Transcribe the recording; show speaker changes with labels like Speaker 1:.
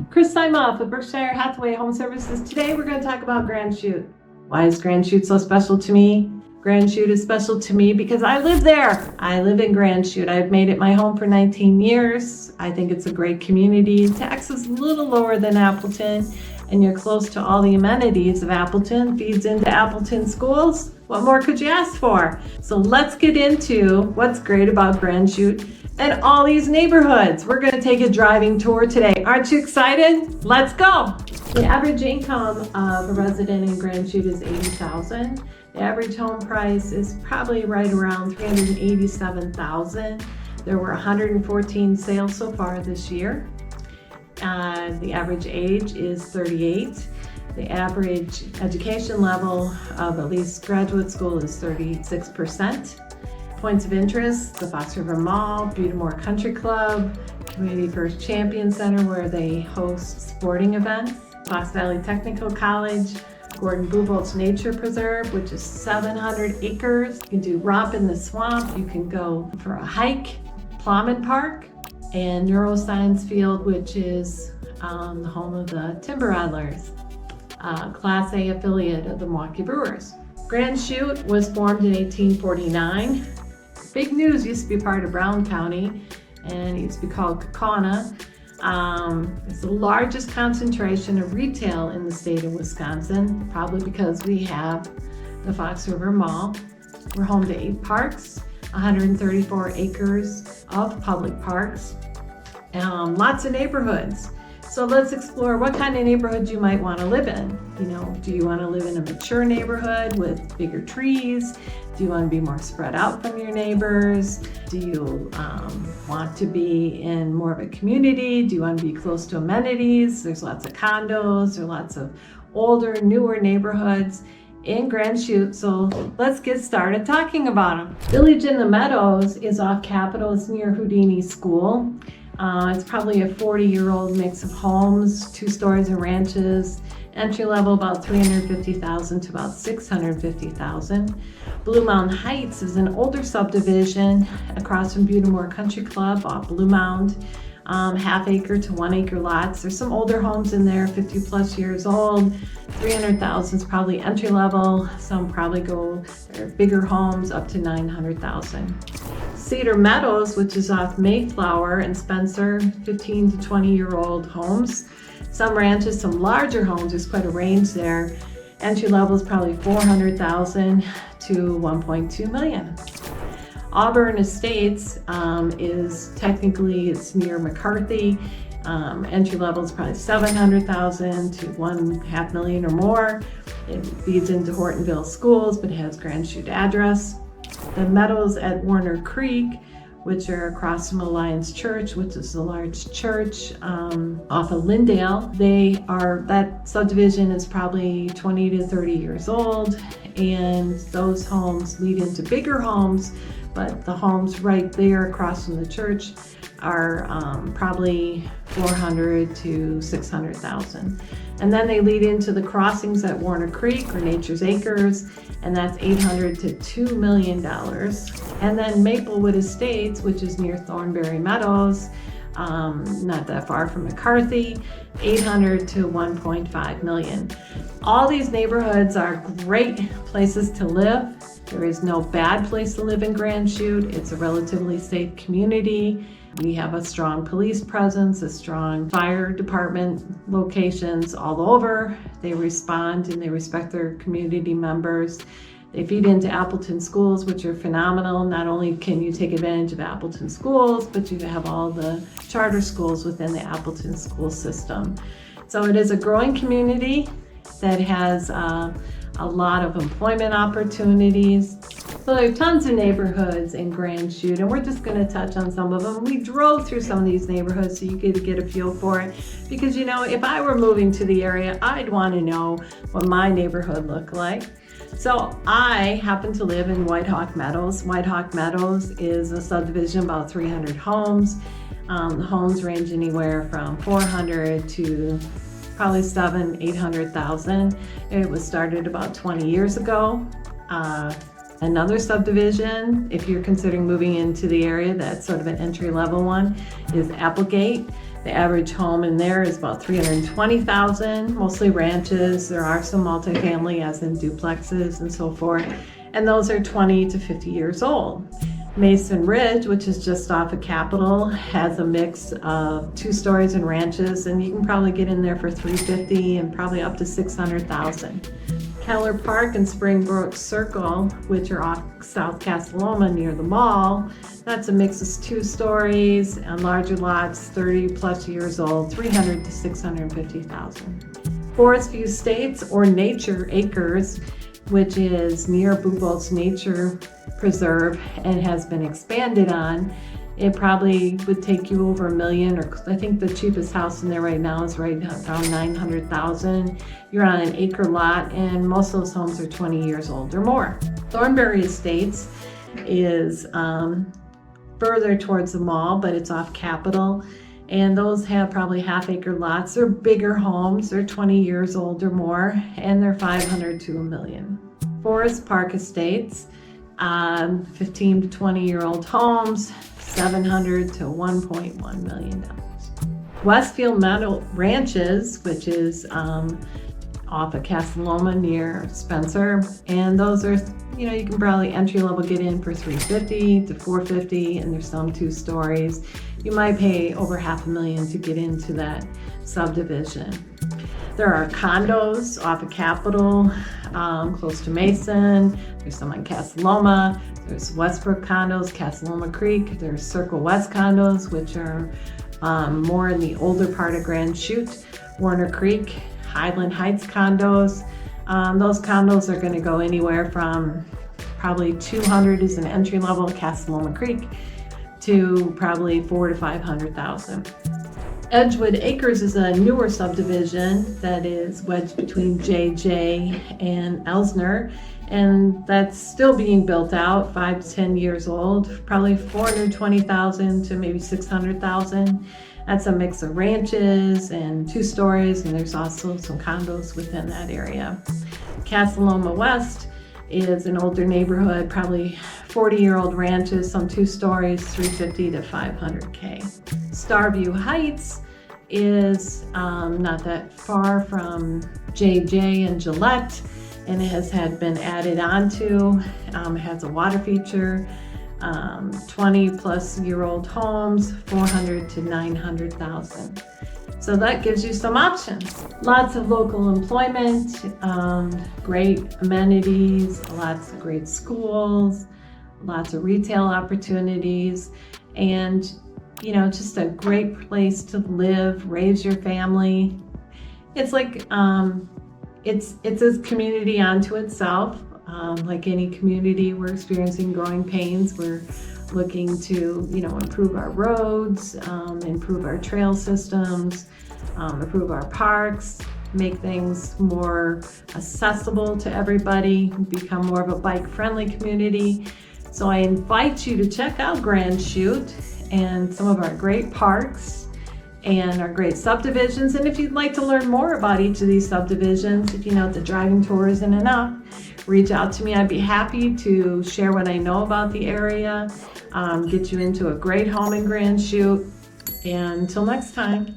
Speaker 1: Chris Siamof of Berkshire Hathaway Home Services. Today we're going to talk about Grand Chute. Why is Grand Chute so special to me? Grand Chute is special to me because I live there. I live in Grand Chute. I've made it my home for 19 years. I think it's a great community. Tax is a little lower than Appleton, and you're close to all the amenities of Appleton. Feeds into Appleton schools. What more could you ask for? So let's get into what's great about Grand Chute and all these neighborhoods. We're going to take a driving tour today. Aren't you excited? Let's go. The average income of a resident in Grand Chute is $80,000. The average home price is probably right around $387,000. There were 114 sales so far this year. The average age is 38. The average education level of at least graduate school is 36%. Points of interest: the Fox River Mall, Beautimore Country Club, Community First Champion Center where they host sporting events, Fox Valley Technical College, Gordon Bubolt's Nature Preserve, which is 700 acres. You can do romp in the swamp, you can go for a hike, Plowman Park, and Neuroscience Field, which is the home of the Timber Rattlers, Class A affiliate of the Milwaukee Brewers. Grand Chute was formed in 1849. Big News used to be part of Brown County, and it used to be called Kaukauna. It's the largest concentration of retail in the state of Wisconsin, probably because we have the Fox River Mall. We're home to 8 parks, 134 acres of public parks, lots of neighborhoods. So let's explore what kind of neighborhood you might want to live in. Do you want to live in a mature neighborhood with bigger trees? Do you want to be more spread out from your neighbors? Do you want to be in more of a community? Do you want to be close to amenities? There's lots of condos, there are lots of older, newer neighborhoods in Grand Chute, so let's get started talking about them. Village in the Meadows is off Capitol. It's near Houdini School. It's probably a 40-year-old mix of homes, 2 stories and ranches. Entry level about $350,000 to about $650,000. Blue Mound Heights is an older subdivision across from Beautimore Country Club off Blue Mound. Half-acre to 1-acre lots. There's some older homes in there, 50+ years old. $300,000 is probably entry level. Some probably they're bigger homes up to $900,000. Cedar Meadows, which is off Mayflower and Spencer, 15 to 20-year-old homes. Some ranches, some larger homes. There's quite a range there. Entry level is probably $400,000 to $1.2 million. Auburn Estates it's near McCarthy. Entry level is probably $700,000 to $1.5 million or more. It feeds into Hortonville Schools, but it has Grand Chute address. The Meadows at Warner Creek, which are across from Alliance Church, which is a large church off of Lindale. That subdivision is probably 20 to 30 years old, and those homes lead into bigger homes, but the homes right there across from the church are probably $400,000 to $600,000. And then they lead into the crossings at Warner Creek or Nature's Acres, and that's $800,000 to $2 million. And then Maplewood Estates, which is near Thornberry Meadows, not that far from McCarthy, $800,000 to $1.5 million. All these neighborhoods are great places to live. There is no bad place to live in Grand Chute. It's a relatively safe community. We have a strong police presence, a strong fire department locations all over. They respond and they respect their community members. They feed into Appleton schools, which are phenomenal. Not only can you take advantage of Appleton schools, but you have all the charter schools within the Appleton school system. So it is a growing community that has a lot of employment opportunities. So there are tons of neighborhoods in Grand Chute, and we're just going to touch on some of them. We drove through some of these neighborhoods so you could get a feel for it, because if I were moving to the area, I'd want to know what my neighborhood looked like. So I happen to live in White Hawk Meadows. White Hawk Meadows is a subdivision, about 300 homes. The homes range anywhere from $400,000 to probably $800,000. It was started about 20 years ago. Another subdivision, if you're considering moving into the area, that's sort of an entry-level one, is Applegate. The average home in there is about $320,000, mostly ranches. There are some multifamily, as in duplexes and so forth, and those are 20 to 50 years old. Mason Ridge, which is just off of Capitol, has a mix of 2 stories and ranches, and you can probably get in there for $350,000 and probably up to $600,000. Keller Park and Springbrook Circle, which are off South Casaloma near the mall, that's a mix of 2 stories and larger lots, 30 plus years old, $300,000 to $650,000. Forest View Estates or Nature Acres, which is near Bubolt's Nature Preserve and has been expanded on. It probably would take you over $1 million, or I think the cheapest house in there right now is right around $900,000. You're on an acre lot, and most of those homes are 20 years old or more. Thornberry Estates is further towards the mall, but it's off Capitol, and those have probably half-acre lots. They're bigger homes. They're 20 years old or more, and they're $500,000 to $1 million. Forest Park Estates, 15 to 20-year-old homes, $700,000 to $1.1 million. Westfield Meadow Ranches, which is off of Casaloma near Spencer, and those are, you can probably entry level get in for $350,000 to $450,000, and there's some 2 stories. You might pay over $500,000 to get into that subdivision. There are condos off of Capitol, close to Mason. There's some on Casaloma. There's Westbrook condos, Casaloma Creek. There's Circle West condos, which are more in the older part of Grand Chute, Warner Creek, Highland Heights condos. Those condos are going to go anywhere from probably $200,000 is an entry level, Casaloma Creek, to probably $400,000 to $500,000. Edgewood Acres is a newer subdivision that is wedged between JJ and Elsner, and that's still being built out, 5 to 10 years old, probably $420,000 to maybe $600,000. That's a mix of ranches and 2 stories, and there's also some condos within that area. Casaloma West is an older neighborhood, probably 40-year-old ranches, some 2 stories, $350,000 to $500,000. Starview Heights is not that far from JJ and Gillette, and it has been added onto. It has a water feature, 20 plus year old homes, $400,000 to $900,000. So that gives you some options. Lots of local employment, great amenities, lots of great schools, lots of retail opportunities, and just a great place to live, raise your family. It's like it's a community unto itself. Like any community, we're experiencing growing pains. We're looking to, improve our roads, improve our trail systems, improve our parks, make things more accessible to everybody, become more of a bike-friendly community. So I invite you to check out Grand Chute and some of our great parks and our great subdivisions. And if you'd like to learn more about each of these subdivisions, if the driving tour isn't enough, reach out to me. I'd be happy to share what I know about the area, get you into a great home in Grand Chute. And until next time.